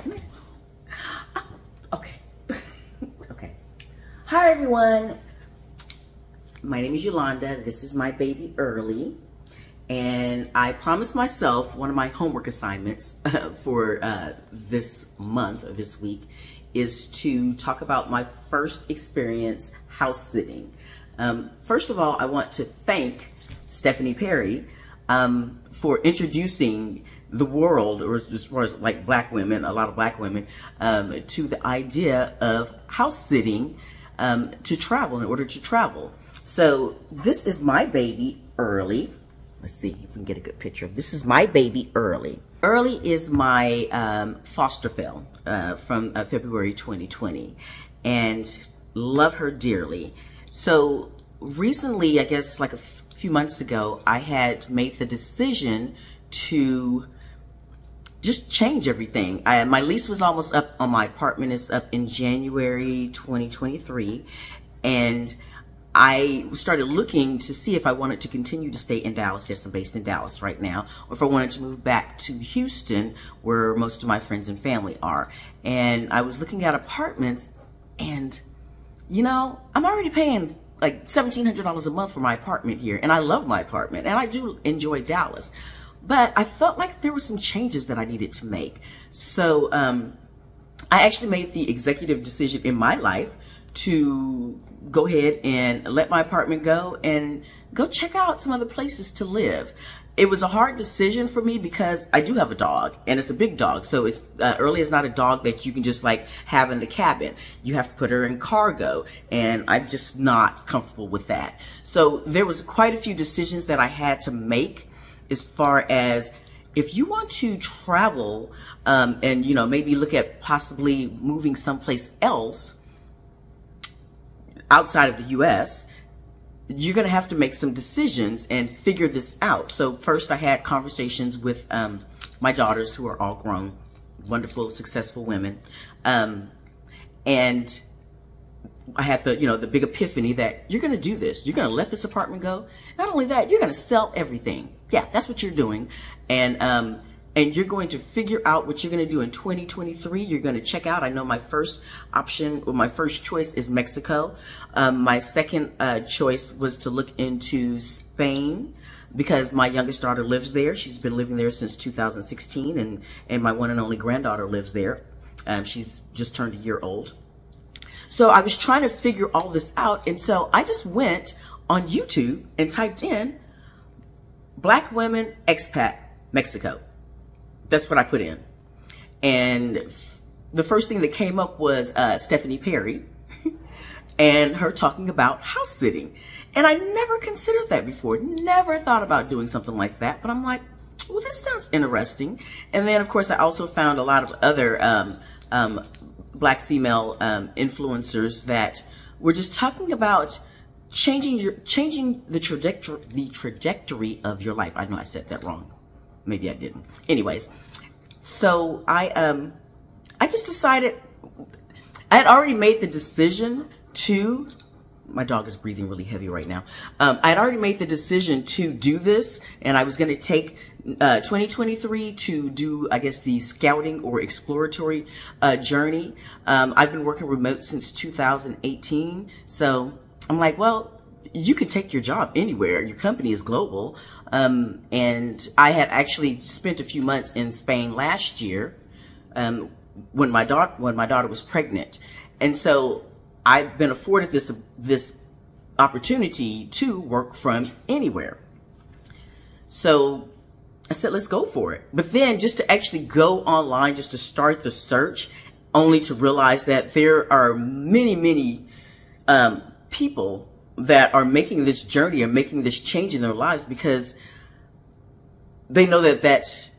Okay. Okay. Hi, everyone. My name is Yolanda. This is my baby, Early. And I promised myself one of my homework assignments for this month or this week is to talk about my first experience house sitting. First of all, I want to thank Stephanie Perry for introducing the world, or as far as like black women, a lot of black women, to the idea of house sitting to travel, in order to travel. So this is my baby, Early. Let's see if we can get a good picture. This is my baby, Early. Early is my foster fail from February 2020, and love her dearly. So recently, I guess like a few months ago, I had made the decision to just change everything. My lease was almost up on my apartment. It's up in January 2023, and I started looking to see if I wanted to continue to stay in Dallas. Yes, I'm based in Dallas right now, or if I wanted to move back to Houston, where most of my friends and family are. And I was looking at apartments, and you know, I'm already paying like $1,700 a month for my apartment here, and I love my apartment, and I do enjoy Dallas. But I felt like there were some changes that I needed to make. So I actually made the executive decision in my life to go ahead and let my apartment go and go check out some other places to live. It was a hard decision for me because I do have a dog, and it's a big dog. So it's Early is not a dog that you can just like have in the cabin. You have to put her in cargo, and I'm just not comfortable with that. So there was quite a few decisions that I had to make as far as if you want to travel and, you know, maybe look at possibly moving someplace else outside of the U.S., you're going to have to make some decisions and figure this out. So first I had conversations with my daughters, who are all grown, wonderful, successful women. And I had the, you know, the big epiphany that you're going to do this. You're going to let this apartment go. Not only that, you're going to sell everything. Yeah, that's what you're doing. And you're going to figure out what you're going to do in 2023. You're going to check out. I know my first option, or my first choice, is Mexico. My second choice was to look into Spain, because my youngest daughter lives there. She's been living there since 2016, and my one and only granddaughter lives there. She's just turned a year old. So I was trying to figure all this out, and so I just went on YouTube and typed in Black Women Expat Mexico. That's what I put in. And the first thing that came up was Stephanie Perry and her talking about house sitting. And I never considered that before, never thought about doing something like that. But I'm like, well, this sounds interesting. And then, of course, I also found a lot of other Black female influencers that were just talking about changing the trajectory of your life. I know I said that wrong. Maybe I didn't. Anyways, so I just decided, I had already made the decision to, my dog is breathing really heavy right now. I had already made the decision to do this, and I was going to take 2023 to do, I guess, the scouting or exploratory journey. I've been working remote since 2018, so I'm like, well, you can take your job anywhere. Your company is global. And I had actually spent a few months in Spain last year when my daughter was pregnant. And so I've been afforded this opportunity to work from anywhere. So I said, let's go for it. But then just to actually go online, just to start the search, only to realize that there are many, many people that are making this journey and making this change in their lives, because they know that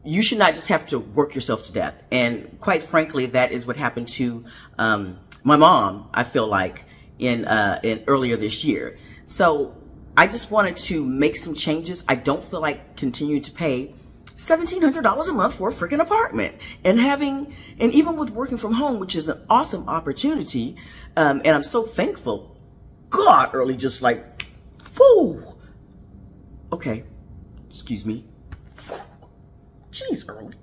you should not just have to work yourself to death. And quite frankly, that is what happened to my mom, I feel like, in earlier this year. So I just wanted to make some changes. I don't feel like continuing to pay $1,700 a month for a freaking apartment, and even with working from home, which is an awesome opportunity. And I'm so thankful. God, Early, just like, whoo. Okay, excuse me. Jeez, Early.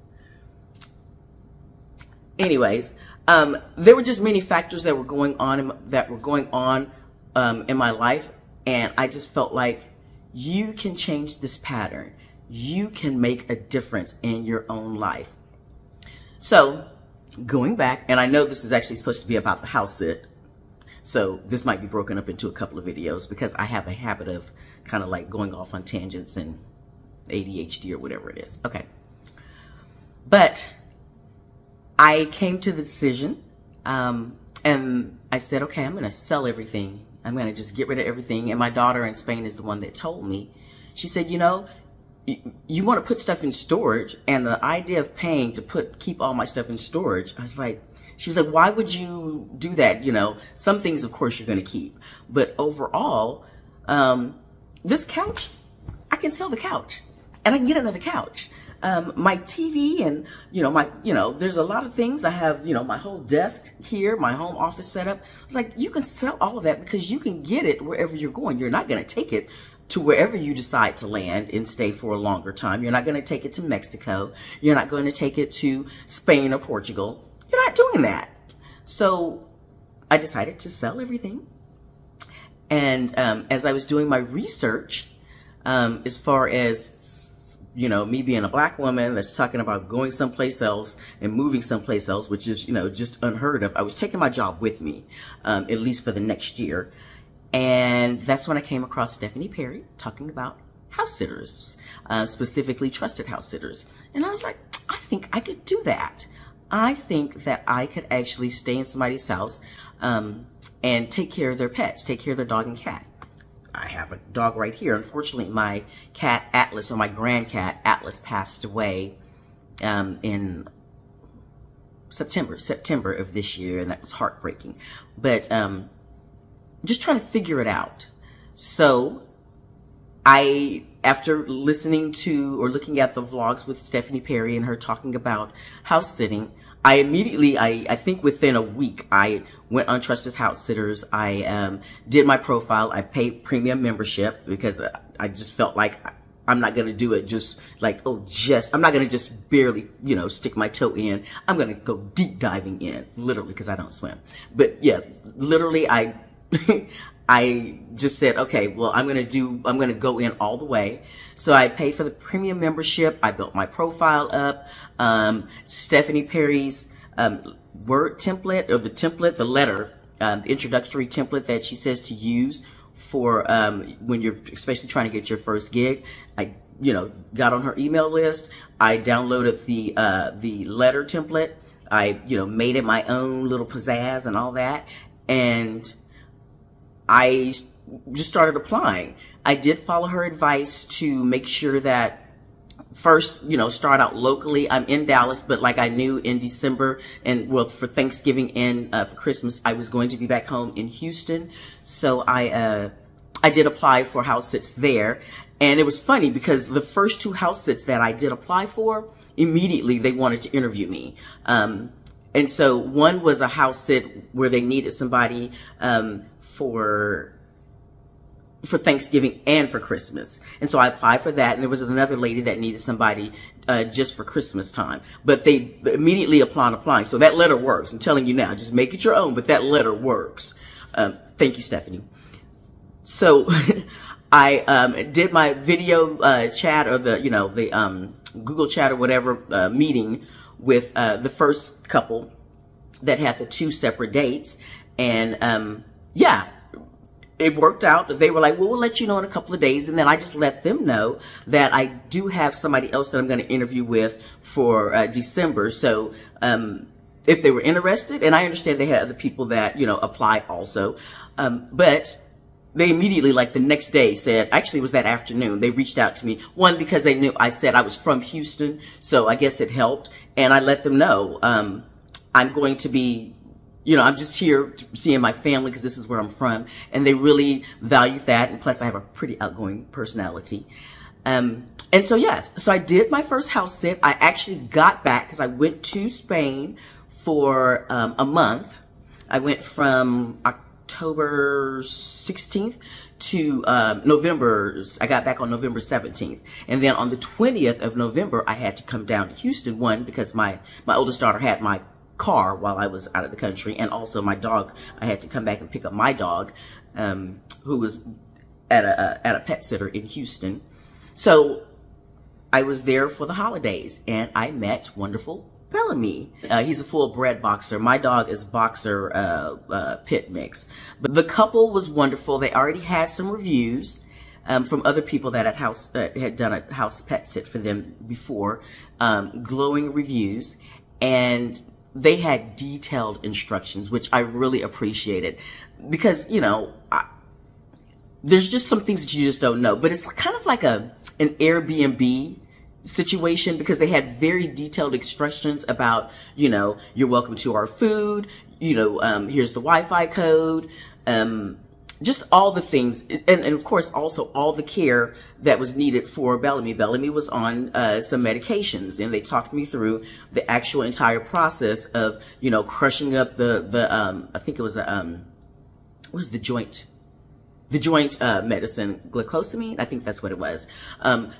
anyways, there were just many factors that were going on in my life, and I just felt like you can change this pattern. You can make a difference in your own life. So going back, and I know this is actually supposed to be about the house sit, so this might be broken up into a couple of videos because I have a habit of kind of like going off on tangents and ADHD or whatever it is. Okay. But I came to the decision, and I said, okay, I'm going to sell everything. I'm going to just get rid of everything. And my daughter in Spain is the one that told me. She said, you know, you want to put stuff in storage, and the idea of paying to keep all my stuff in storage, I was like, she was like, why would you do that? You know, some things, of course, you're going to keep. But overall, this couch, I can sell the couch, and I can get another couch. My TV and, there's a lot of things. I have, my whole desk here, my home office setup. It's like, you can sell all of that because you can get it wherever you're going. You're not going to take it to wherever you decide to land and stay for a longer time. You're not going to take it to Mexico. You're not going to take it to Spain or Portugal. You're not doing that. So I decided to sell everything. And as I was doing my research, as far as, me being a black woman that's talking about going someplace else and moving someplace else, which is, just unheard of. I was taking my job with me, at least for the next year. And that's when I came across Stephanie Perry talking about house sitters, specifically trusted house sitters. And I was like, I think I could do that. I think that I could actually stay in somebody's house and take care of their pets, take care of their dog and cat. I have a dog right here. Unfortunately, my cat Atlas, or my grand cat Atlas, passed away in September of this year, and that was heartbreaking. But just trying to figure it out. So after listening to or looking at the vlogs with Stephanie Perry and her talking about house sitting, I immediately, I think within a week, I went on TrustedHouseSitters. I did my profile. I paid premium membership because I just felt like I'm not going to do it just like, I'm not going to just barely, stick my toe in. I'm going to go deep diving in, literally, because I don't swim. But yeah, literally, I just said, okay, well, I'm going to go in all the way. So I paid for the premium membership. I built my profile up. Stephanie Perry's word template, or the letter, the introductory template that she says to use for when you're especially trying to get your first gig. I, got on her email list. I downloaded the letter template. I, made it my own little pizzazz and all that. And I just started applying. I did follow her advice to make sure that first, start out locally. I'm in Dallas, but like I knew in December and for Thanksgiving and for Christmas, I was going to be back home in Houston. So I did apply for house sits there. And it was funny because the first 2 house sits that I did apply for, immediately they wanted to interview me. And so one was a house sit where they needed somebody for Thanksgiving and for Christmas. And so I applied for that. And there was another lady that needed somebody just for Christmas time. But they immediately applying. So that letter works. I'm telling you now, just make it your own, but that letter works. Thank you, Stephanie. So I did my video chat, or the Google chat or whatever meeting with the first couple that had the 2 separate dates. And yeah, it worked out. They were like, well, we'll let you know in a couple of days. And then I just let them know that I do have somebody else that I'm going to interview with for December. So if they were interested, and I understand they had other people that, applied also. But they immediately, like the next day, said, actually it was that afternoon, they reached out to me. One, because they knew I said I was from Houston, so I guess it helped. And I let them know I'm going to be, I'm just here seeing my family because this is where I'm from. And they really valued that. And plus I have a pretty outgoing personality. And so, yes, so I did my first house sit. I actually got back because I went to Spain for a month. I went from October 16th to I got back on November 17th. And then on the 20th of November, I had to come down to Houston, one, because my oldest daughter had my car while I was out of the country. And also my dog, I had to come back and pick up my dog, who was at a pet sitter in Houston. So I was there for the holidays, and I met wonderful Bellamy. He's a full-bred boxer. My dog is boxer pit mix. But the couple was wonderful. They already had some reviews from other people that had done a house pet sit for them before, glowing reviews, and they had detailed instructions, which I really appreciated, because, you know, there's just some things that you just don't know. But it's kind of like an Airbnb situation, because they had very detailed instructions about, you know, you're welcome to our food, you know, here's the Wi-Fi code, just all the things, and of course also all the care that was needed for Bellamy. Bellamy was on some medications, and they talked me through the actual entire process of, you know, crushing up the I think it was what was the joint medicine, glucosamine, I think that's what it was.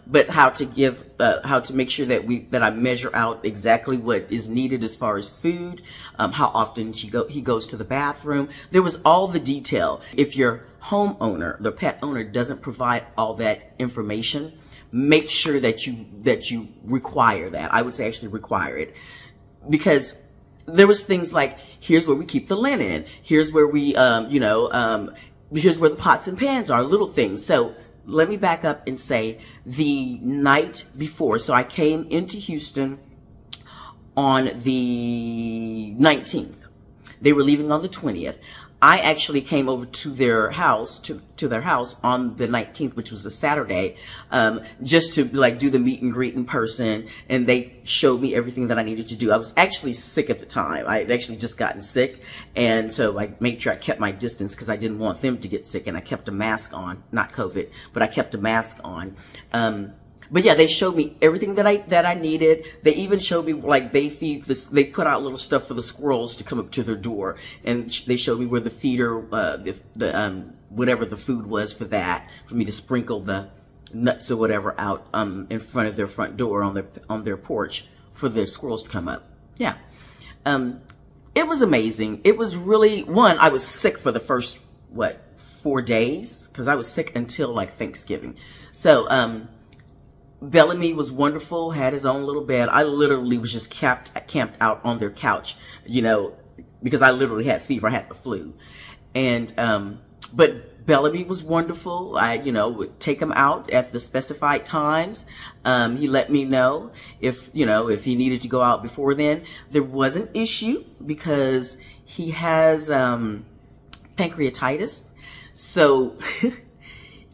But how to make sure that I measure out exactly what is needed as far as food, how often he goes to the bathroom. There was all the detail. If your homeowner, the pet owner, doesn't provide all that information, make sure that you require that. I would say actually require it, because there was things like, here's where we keep the linen, here's where we, here's where the pots and pans are, little things. So let me back up and say the night before, so I came into Houston on the 19th. They were leaving on the 20th. I actually came over to their house, to their house on the 19th, which was a Saturday, just to like do the meet and greet in person. And they showed me everything that I needed to do. I was actually sick at the time. I had actually just gotten sick. And so I made sure I kept my distance, because I didn't want them to get sick. And I kept a mask on, not COVID, but I kept a mask on. But yeah, they showed me everything that I needed. They even showed me, like, they put out little stuff for the squirrels to come up to their door, and they showed me where the feeder, whatever the food was for that, for me to sprinkle the nuts or whatever out in front of their front door on their porch for the squirrels to come up. Yeah, it was amazing. It was really, I was sick for the first 4 days, because I was sick until like Thanksgiving. So Bellamy was wonderful, had his own little bed. I literally was just camped out on their couch, you know, because I literally had fever. I had the flu. And, but Bellamy was wonderful. I, you know, would take him out at the specified times. He let me know if he needed to go out before then. There was an issue because he has, pancreatitis. So,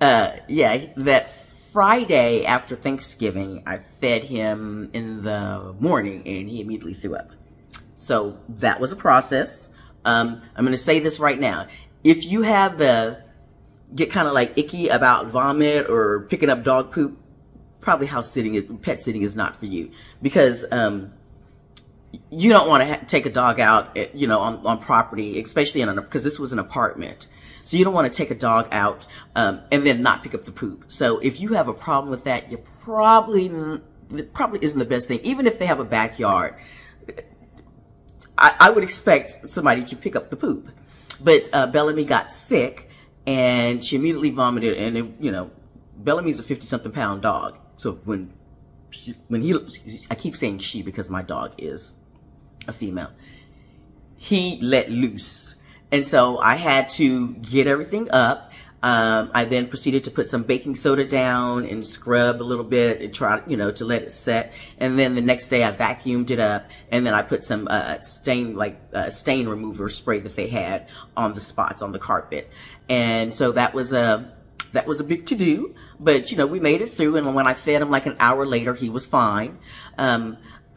yeah, that Friday after Thanksgiving, I fed him in the morning and he immediately threw up. So that was a process. I'm going to say this right now. If you have get kind of like icky about vomit or picking up dog poop, probably pet sitting is not for you, because you don't want to take a dog out, you know, on property, especially because this was an apartment. So you don't want to take a dog out and then not pick up the poop. So if you have a problem with that, it probably isn't the best thing. Even if they have a backyard, I would expect somebody to pick up the poop. But Bellamy got sick, and she immediately vomited. And you know, Bellamy's a 50-something pound dog. So I keep saying she because my dog is a female. He let loose. And so I had to get everything up. I then proceeded to put some baking soda down and scrub a little bit and try, you know, to let it set. And then the next day I vacuumed it up, and then I put some stain remover spray that they had on the spots on the carpet. And so that was a big to-do, but you know, we made it through. And when I fed him like an hour later, he was fine.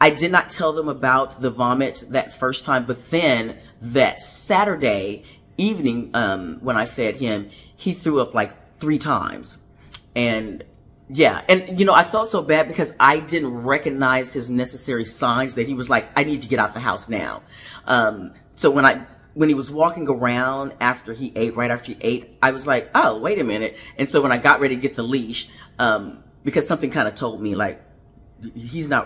I did not tell them about the vomit that first time, but then that Saturday evening, when I fed him, he threw up like 3 times. And yeah, and you know, I felt so bad because I didn't recognize his necessary signs that he was like, I need to get out the house now. So when he was walking around after he ate, right after he ate, I was like, oh, wait a minute. And so when I got ready to get the leash, because something kind of told me like,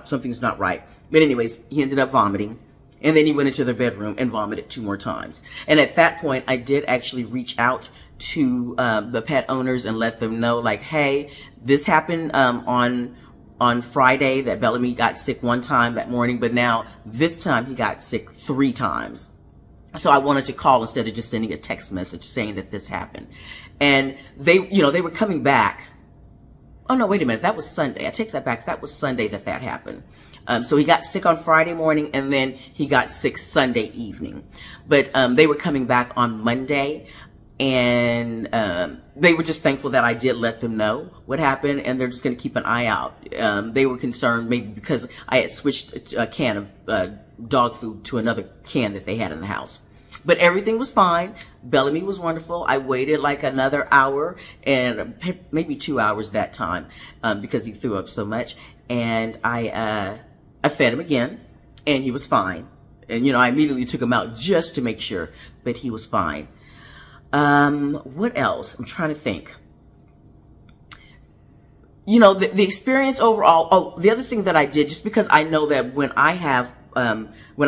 something's not right. But anyways, he ended up vomiting, And then he went into the bedroom and vomited 2 more times. And at that point, I did actually reach out to the pet owners and let them know, like, hey, this happened on Friday that Bellamy got sick 1 time that morning, but now this time he got sick 3 times. So I wanted to call instead of just sending a text message saying that this happened. And they were coming back. Oh no, wait a minute. That was Sunday. I take that back. That was Sunday that happened. So he got sick on Friday morning, and then he got sick Sunday evening. But they were coming back on Monday, and they were just thankful that I did let them know what happened, and they're just going to keep an eye out. They were concerned maybe because I had switched a can of dog food to another can that they had in the house. But everything was fine. Bellamy was wonderful. I waited like another hour and maybe 2 hours that time because he threw up so much. And I fed him again, and he was fine. And, I immediately took him out just to make sure, but he was fine. What else? I'm trying to think. The experience overall. Oh, the other thing that I did, just because I know that when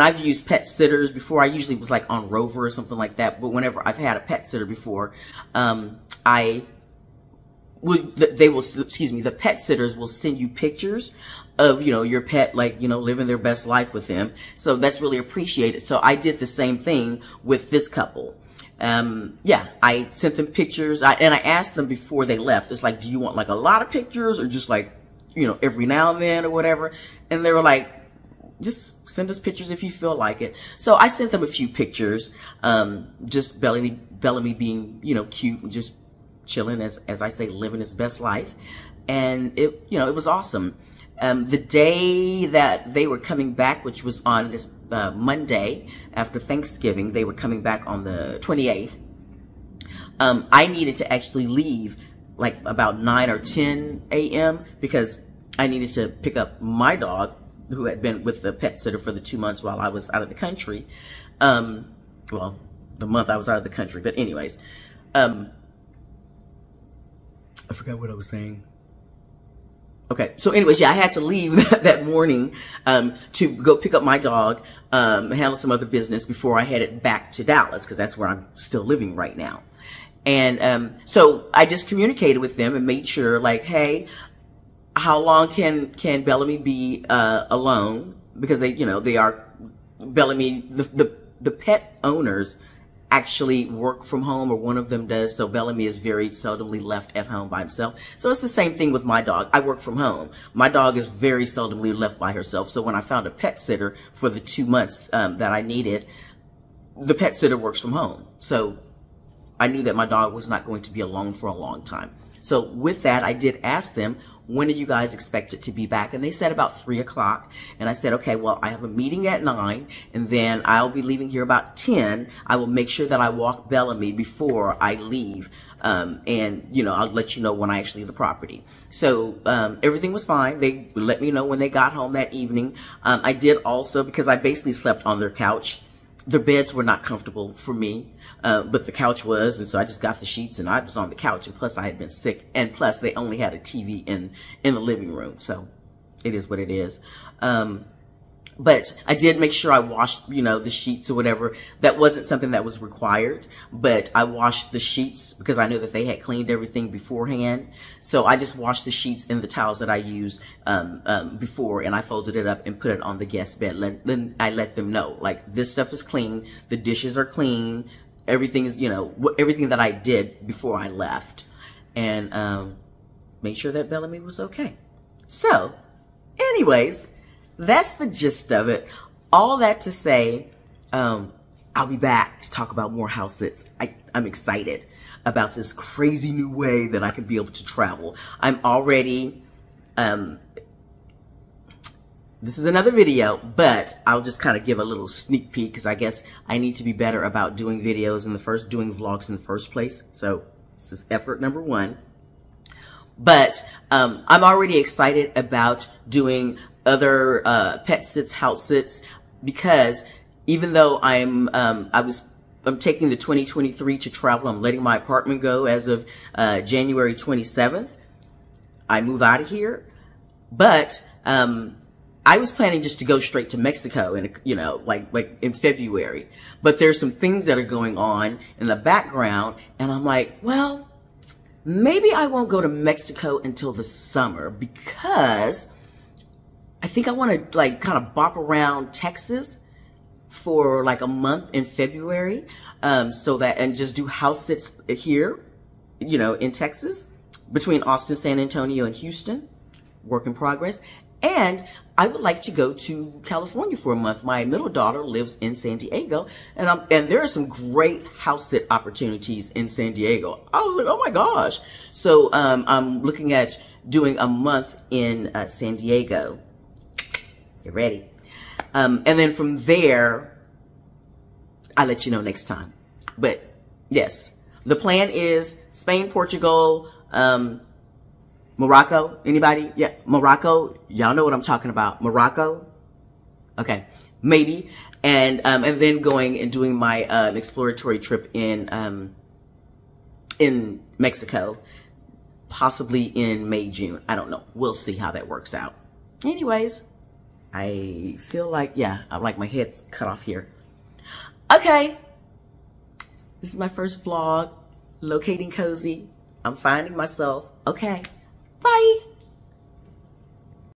I've used pet sitters before, I usually was like on Rover or something like that. But whenever I've had a pet sitter before, the pet sitters will send you pictures of, your pet, like, living their best life with them. So that's really appreciated. So I did the same thing with this couple. I sent them pictures, and I asked them before they left. It's like, do you want like a lot of pictures or just like, every now and then or whatever? And they were like, just send us pictures if you feel like it. So I sent them a few pictures, just Bellamy being, cute and just chilling, as I say, living his best life. And it was awesome. The day that they were coming back, which was on this Monday after Thanksgiving, they were coming back on the 28th. I needed to actually leave like about 9 or 10 a.m. because I needed to pick up my dog, who had been with the pet sitter for the 2 months while I was out of the country. Well, the month I was out of the country, but anyways, I forgot what I was saying. Okay, so anyways, I had to leave that morning to go pick up my dog, handle some other business before I headed back to Dallas, because that's where I'm still living right now. And so I just communicated with them and made sure, like, hey, how long can Bellamy be alone? Because they are Bellamy. The pet owners actually work from home, or one of them does. So Bellamy is very seldomly left at home by himself. So it's the same thing with my dog. I work from home. My dog is very seldomly left by herself. So when I found a pet sitter for the 2 months that I needed, the pet sitter works from home. So I knew that my dog was not going to be alone for a long time. So with that, I did ask them, when are you guys expected to be back? And they said about 3 o'clock. And I said, okay, well, I have a meeting at 9, and then I'll be leaving here about 10. I will make sure that I walk Bellamy before I leave. And, I'll let you know when I actually leave the property. So everything was fine. They let me know when they got home that evening. I did also, because I basically slept on their couch. Their beds were not comfortable for me, but the couch was, and so I just got the sheets and I was on the couch, and plus I had been sick, and plus they only had a TV in the living room, so it is what it is. But I did make sure I washed, the sheets or whatever. That wasn't something that was required, but I washed the sheets because I knew that they had cleaned everything beforehand. So I just washed the sheets and the towels that I used before, and I folded it up and put it on the guest bed. Then I let them know, like, this stuff is clean, the dishes are clean, everything is, everything that I did before I left, and made sure that Bellamy was okay. So, anyways, that's the gist of it. All that to say, I'll be back to talk about more house sits. I'm excited about this crazy new way that I can be able to travel. I'm already, this is another video, but I'll just kind of give a little sneak peek because I guess I need to be better about doing videos doing vlogs in the first place. So this is effort number 1. But I'm already excited about doing other pet sits, house sits, because even though I'm taking the 2023 to travel, I'm letting my apartment go as of January 27th. I move out of here, but I was planning just to go straight to Mexico in, you know, like in February, but there's some things that are going on in the background. And I'm like, well, maybe I won't go to Mexico until the summer, because I think I want to like kind of bop around Texas for like a month in February, so that, and just do house sits here, you know, in Texas, between Austin, San Antonio, and Houston, work in progress. And I would like to go to California for a month. My middle daughter lives in San Diego, and there are some great house sit opportunities in San Diego. I was like, oh my gosh. So I'm looking at doing a month in San Diego. Get ready. And then from there, I'll let you know next time. But yes, the plan is Spain, Portugal, Morocco. Anybody? Yeah, Morocco. Y'all know what I'm talking about. Morocco. Okay, maybe. And then going and doing my exploratory trip in Mexico, possibly in May, June. I don't know. We'll see how that works out. Anyways, I feel like, yeah, I like my head's cut off here. Okay. This is my first vlog, locating cozy. I'm finding myself. Okay. Bye.